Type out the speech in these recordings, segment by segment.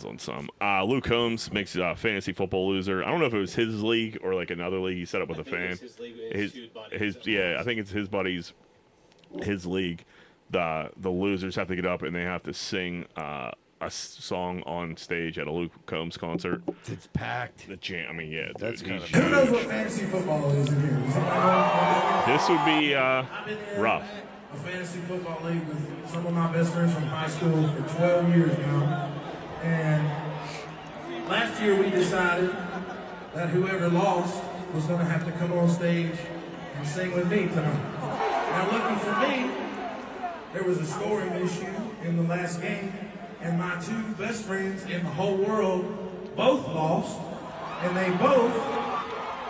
depends on some. Luke Combs makes fantasy football loser. I don't know if it was his league or like another league he set up with a fan. His league, his yeah, I think it's his buddies, his league. The losers have to get up and they have to sing a song on stage at a Luke Combs concert. It's packed. The jam. I mean, yeah, that's dude, kind of. Who knows what fantasy football is in here? This would be rough. A fantasy football league with some of my best friends from high school for 12 years now. And last year we decided that whoever lost was going to have to come on stage and sing with me tonight. Now, lucky for me, there was a scoring issue in the last game, and my two best friends in the whole world both lost, and they both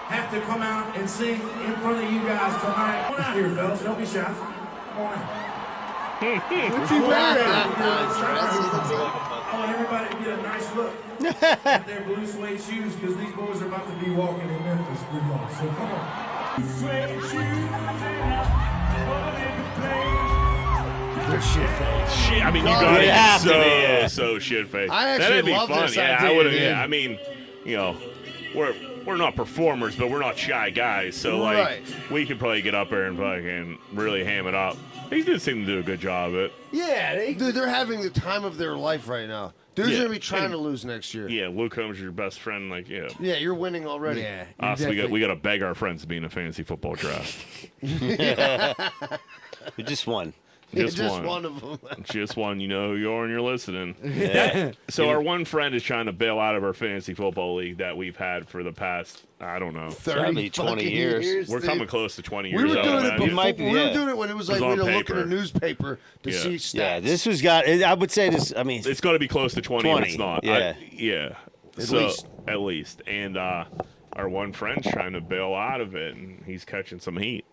have to come out and sing in front of you guys tonight. Come on out here, fellas. Don't be shy. Come on out. What's he wearing? I want everybody to get a nice look at their blue suede shoes because these boys are about to be walking in Memphis with y'all. So come on. Suede shoes They're shit faced. Shit, I mean, you got it so shit faced. I actually That'd be love fun. this Yeah, idea, I would. dude. Yeah, I mean, you know, we're not performers, but we're not shy guys. So like, we could probably get up there and fucking really ham it up. These dudes seem to do a good job of it. Yeah, dude, they're having the time of their life right now. Dude's Yeah. gonna be trying to lose next year. Yeah, Luke Combs is your best friend. Like, yeah. Yeah, you're winning already. Yeah. So we got to beg our friends to be in a fantasy football draft. We just won. Just one. one. of them. Just one. You know who you are and you're listening. Yeah. So our one friend is trying to bail out of our fantasy football league that we've had for the past, I don't know. 30 20 fucking years. We're dude. coming close to 20 years. We were out doing of it that. before. might be, We were yeah. doing it when it was It like was we on had to look in a paper. newspaper to Yeah. see stats. Yeah, this was got. I would say this. I mean, It's got to be close to 20, if it's not. Yeah. Yeah. At least. And our one friend's trying to bail out of it, and he's catching some heat.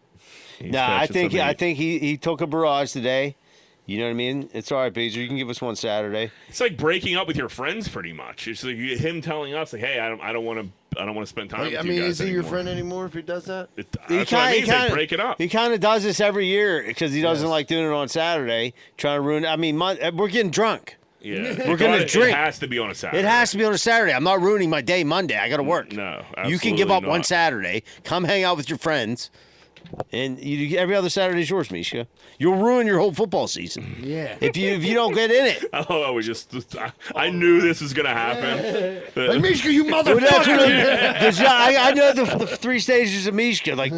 I think he took a barrage today. You know what I mean? It's all right, Beezer. You can give us one Saturday. It's like breaking up with your friends, pretty much. It's like him telling us, like, "Hey, I don't want to spend time with I you mean, guys is he your anymore." friend anymore if he does that? That's what I mean. It's like break it up. He kind of does this every year because he doesn't like doing it on Saturday, trying to ruin. I mean, we're getting drunk. Yeah, We're gonna drink. It has to be on a Saturday. It has to be on a Saturday. I'm not ruining my day Monday. I got to work. No, You can give absolutely up one not. Saturday. Come hang out with your friends. And every other Saturday is yours, Misha. You'll ruin your whole football season. Yeah. If you don't get in it. Oh, I knew this was gonna happen. Like, Mishka, you Well, that's motherfucker! what I know the three stages of Mishka. Like,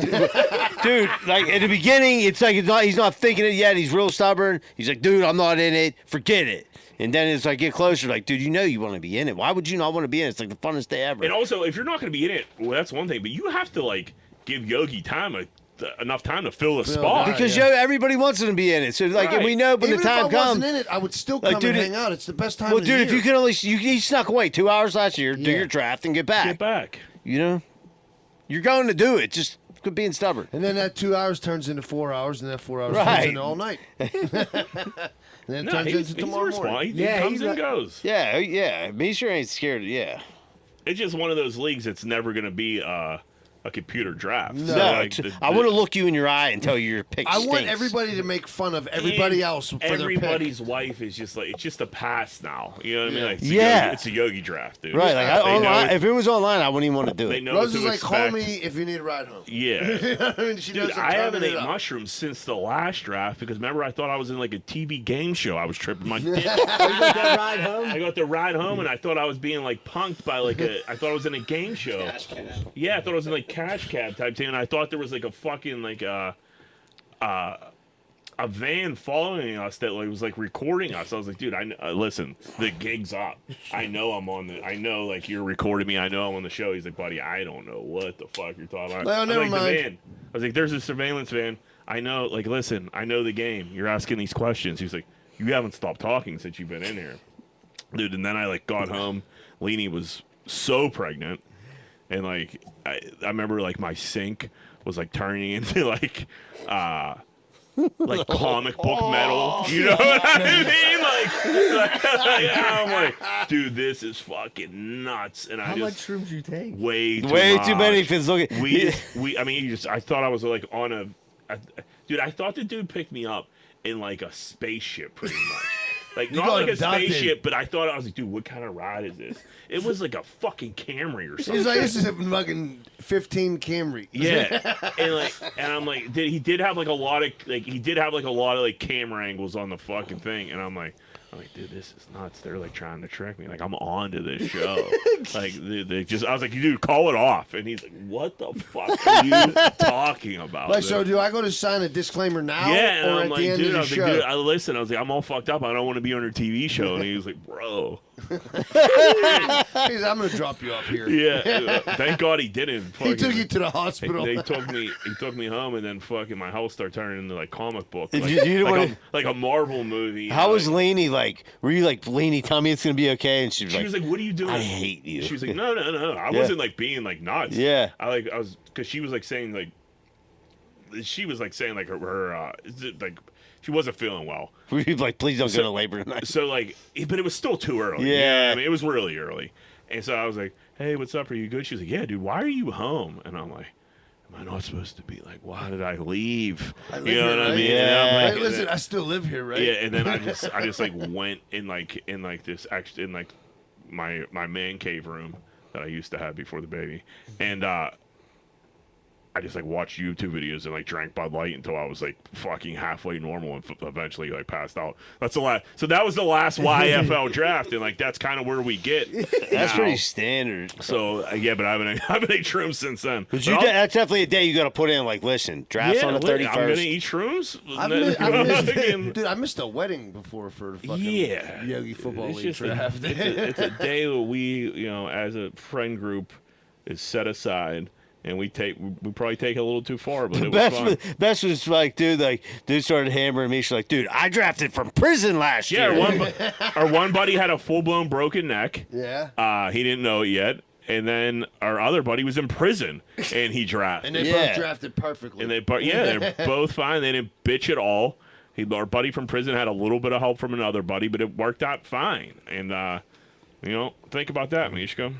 dude, like at the beginning, it's like he's not thinking it yet. He's real stubborn. He's like, dude, I'm not in it. Forget it. And then it's like get closer, like, dude, you know you want to be in it. Why would you not want to be in it? It's like the funnest day ever. And also, if you're not gonna be in it, well, that's one thing. But you have to like give Yogi enough time to fill the spot. Because everybody wants him to be in it. So like, and we know when Even the time if I comes. wasn't in it, I would still come dude, and hang out. It's the best time Well, of the dude, year. if you can only he snuck away 2 hours last year, do Yeah. your draft and get back. Get back. You know, you're going to do it. Just quit being stubborn. And then that 2 hours turns into 4 hours, and that 4 hours turns Right. into all night. And then it No, turns he's into tomorrow morning. responsible. He Yeah, comes he's and like- goes. Yeah. Me sure ain't scared. Yeah. It's just one of those leagues that's never gonna be a computer draft. No. So, No, like, I want to look you in your eye and tell you your pick I want stinks. everybody to make fun of everybody else for their pick. Everybody's wife is just like it's just a pass now. You know what I mean? Like, Yeah. it's a Yogi draft, dude. Right, like They know online, it- if it was online, I wouldn't even want to do they it. know Rose what is to like, call expect. me if you need a ride home. Yeah. I mean, she Dude, doesn't I haven't comment ate it up. mushrooms since the last draft because remember I thought I was in like a TV game show. I was tripping my dick. that ride home? I got to ride home and I thought I was being like punked by like I thought I was in a game show. Yeah, I thought I was in like Cash Cab type thing and I thought there was like a fucking like a van following us that like was like recording us. I was like, dude, listen, the gig's up. I know I'm on the. I know like you're recording me. I know I'm on the show. He's like, buddy, I don't know what the fuck you're talking about. Well, I was never like, mind. the van. I was like, there's a surveillance van. I know. Like, listen, I know the game. You're asking these questions. He's like, you haven't stopped talking since you've been in here, dude. And then I like got home. Leanie was so pregnant, and like I remember like my sink was like turning into like comic book metal. You know what I mean? Like I'm like, dude, this is fucking nuts. And How much shrooms you take? way too many. much. Because look at We I mean, I thought I was like dude, I thought the dude picked me up in like a spaceship pretty much. Like You not got like a abducted. spaceship, but I thought I was like, dude, what kind of ride is this? It was like a fucking Camry or something. He's like, this is a fucking 15 Camry. Yeah, and I'm like, he did have like a lot of like camera angles on the fucking thing, and I'm like, dude, this is nuts. They're like trying to trick me. Like I'm on to this show. Like they just, I was like, dude, call it off. And he's like, what the fuck are you talking about? Like, so do I go to sign a disclaimer now? Yeah, and or I'm at like, the end dude, of I the was show? like, dude, I listen. I was like, I'm all fucked up. I don't want to be on your TV show. And he was like, bro. He's, I'm gonna drop you off here. Yeah. Thank God he didn't. He Fucking, took you to the hospital. He took me home, and then fucking my house started turning into like comic book, If like, you didn't like, wanna- like a Marvel movie. How was like, Lainey like? Were you like, Lainey, tell me it's gonna be okay? And she was She like, was like, "What are you doing?" I hate you. She was like, "No, no, no." I Yeah. wasn't like being like nuts. Yeah. I was because she was like saying like her like she wasn't feeling well. were you like, please don't So- go to labor tonight? So like, but it was still too early. You know Yeah. what I mean, it was really early, and so I was like, "Hey, what's up? Are you good?" She's like, "Yeah, dude. Why are you home?" And I'm like, "Am I not supposed to be like? Why did I leave?" I live You know here, what I right? mean? Yeah. And I'm like, Hey, listen, I still live here, right? yeah, and then I just like went in this actually in like my man cave room that I used to have before the baby, and I just like watched YouTube videos and like drank Bud Light until I was like fucking halfway normal and eventually like passed out. That's the last. So that was the last YFL draft, and like that's kind of where we get. That's now. pretty standard. So yeah, but I've been eating shrooms since then. But But I'll- that's definitely a day you got to put in. Like, listen, drafts yeah, on the I'm gonna 31st. eat shrooms. Dude, I missed a wedding before for the fucking Yeah. Yogi Football It's League just draft. it's a day that we, as a friend group, is set aside, and we probably take it a little too far, but The it was fun. best was like, dude started hammering me. She's like, dude, I drafted from prison last Yeah, year. our one buddy had a full blown broken neck. Yeah. He didn't know it yet, and then our other buddy was in prison, and he drafted. And they Yeah. both drafted perfectly. And they're both fine. They didn't bitch at all. Our buddy from prison had a little bit of help from another buddy, but it worked out fine. And think about that, Mishka.